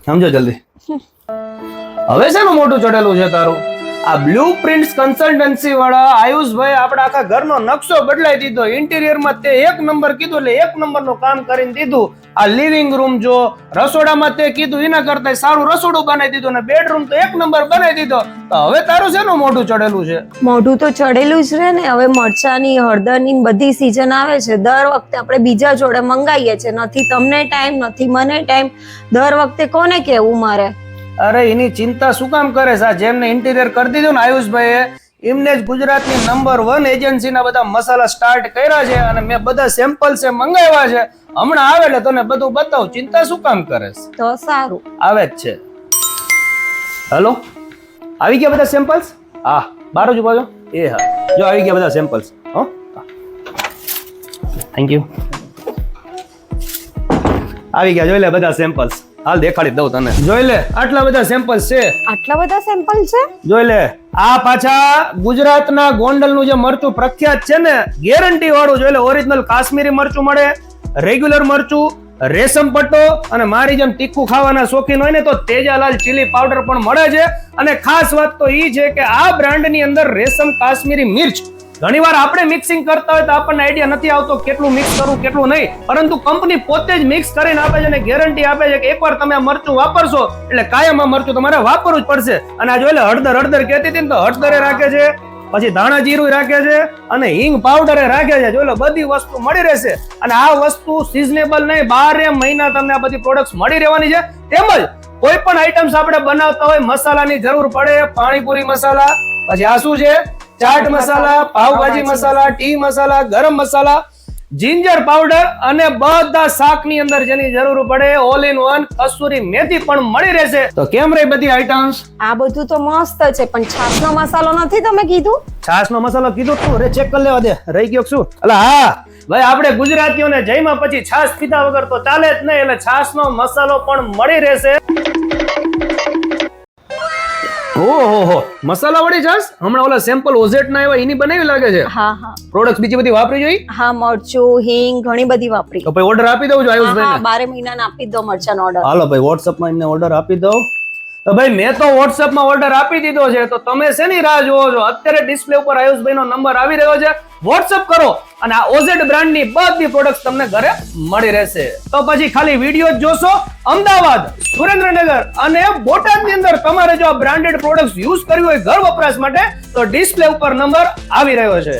સમજો જલ્દી. હવે શેનું મોટું ચડેલું છે તારું? આ બ્લુ પ્રિન્ટ્સ કન્સલ્ટન્સી વાળા આયુષભાઈ આપણા આખા ઘરનો નકશો બદલાઈ દીધો. ઇન્ટિરિયરમાં તે એક નંબર કીધું એટલે એક નંબરનું કામ કરીને દીધું. આ લિવિંગ રૂમ જો, રસોડામાં તે કીધું એના કરતા સારું રસોડું બનાવી દીધું અને બેડરૂમ તો એક નંબર બનાવી દીધો. તો હવે તારું શેનું મોઢું ચડેલું છે? મોઢું તો ચડેલું જ રહે ને. હવે મરચાની, હળદરની બધી સીઝન આવે છે. દર વખતે આપણે બીજા જોડે મંગાવીએ છીએ. નથી તમને ટાઈમ, નથી મને ટાઈમ. દર વખતે કોને કેવું મારે? અરે એની ચિંતા શું કામ કરે છે? જેમને ઇન્ટિરિયર કરી દીધું ને આયુષભાઈએ, એમને જ ગુજરાતની નંબર 1 એજન્સીના બધા મસાલા સ્ટાર્ટ કર્યા છે અને મેં બધા સેમ્પલ્સ મંગાવ્યા છે. હમણાં આવે એટલે તને બધું બતાવું. ચિંતા શું કામ કરે છે? તો સારું. આવે જ છે. હેલો, આવી ગયા બધા સેમ્પલ્સ? હા, બાર જ બાજુ. એ હા, જો આવી ગયા બધા સેમ્પલ્સ. હો, થેન્ક યુ. આવી ગયા, જોઈ લે બધા સેમ્પલ્સ. હાલ દેખાડી દઉં તને. જોઈ લે, આટલા બધા સેમ્પલ્સ છે. આટલા બધા સેમ્પલ છે? જોઈ લે. આ પાછા ગુજરાતના ગોંડલનું જે મરચું પ્રખ્યાત છે ને, ગેરંટી વાળું. જોઈ લે, ઓરિજિનલ કાશ્મીરી મરચું મળે, રેગ્યુલર મરચું, રેશમ પટ્ટો, અને મારી જેમ તીખું ખાવાના શોખીન હોય ને તો તેજાલાલ ચીલી પાવડર પણ મળે છે. અને ખાસ વાત તો ઈ છે કે આ બ્રાન્ડની અંદર રેશમ કાશ્મીરી મિર્ચ. ઘણીવાર આપણે મિક્સિંગ કરતા હોય તો આપણને આઈડિયા નથી આવતો કેટલું મિક્સ કરવું કેટલું નહીં, પરંતુ કંપની પોતે જ મિક્સ કરીને આપે છે અને ગેરંટી આપે છે કે એકવાર તમે આ મરચું વાપરશો એટલે કાયમ આ મરચું તમારે વાપરવું જ પડશે. અને આ જોઈ લે, હળદર કહેતી હતી ને તો હળદરે રાખે છે, પછી ધાણા જીરું રાખે છે અને હિંગ પાવડરે રાખે છે. જોઈ લો, બધી વસ્તુ મળી રહેશે. અને આ વસ્તુ સિઝનેબલ નહીં, 12 મહિના તમને આ બધી પ્રોડક્ટ્સ મળી રહેવાની છે. તેમજ કોઈ પણ આઈટમ્સ આપણે બનાવતા હોય, મસાલાની જરૂર પડે, પાણીપુરી મસાલા, પછી આ શું છે, ચાટ મસાલા, પાવભાજી મસાલા, ટી મસાલા, ગરમ મસાલા, જિંજર પાવડર અને બધા શાકની અંદર જેની જરૂર પડે, ઓલ ઇન વન કસૂરી મેથી પણ મળી રહેશે. તો કેમ રહી બધી આઈટમ્સ? આ બધું તો મસ્ત છે, પણ છાસનો મસાલો નથી તમે કીધું? છાસનો મસાલો કીધું તું? અરે ચેક કરી લેવા દે, રહી ગયો શું? અલા હા ભાઈ, આપણે ગુજરાતીઓને જઈમાં પછી છાસ પીધા વગર તો ચાલે જ નહીં, એટલે છાસનો મસાલો પણ મળી રહેશે. ઓહો, મસાલા વાળી છાસ? હમણાં ઓલા સેમ્પલ ઓઝેટ ના એવા એની બનાવી લાગે છે. હા હા. પ્રોડક્ટ્સ બીજી બધી વાપરી જોઈ? હા, મરચું, હિંગ ઘણી બધી વાપરી. તો ભાઈ ઓર્ડર આપી દઉં છું આયુષભાઈ ને. 12 મહિનાના આપી દો મરચાનો ઓર્ડર. હાલો ભાઈ, WhatsApp માં એમને ઓર્ડર આપી દઉં. તો ભાઈ મેં તો WhatsApp માં ઓર્ડર આપી દીધો છે, તો તમે શેની રાહ જોવો છો? અત્યારે ડિસ્પ્લે ઉપર આયુષભાઈ નો નંબર આવી રહ્યો છે, WhatsApp કરો અને આ ઓઝેડ બ્રાન્ડની બધી પ્રોડક્ટ્સ તમને ઘરે મળી રહેશે. તો પછી ખાલી વિડીયો જ જોશો. અમદાવાદ, સુરેન્દ્રનગર અને બોટાદની અંદર તમારે જો આ બ્રાન્ડેડ પ્રોડક્ટ્સ યુઝ કરવી હોય ઘર વપરાશ માટે, તો ડિસ્પ્લે ઉપર નંબર આવી રહ્યો છે.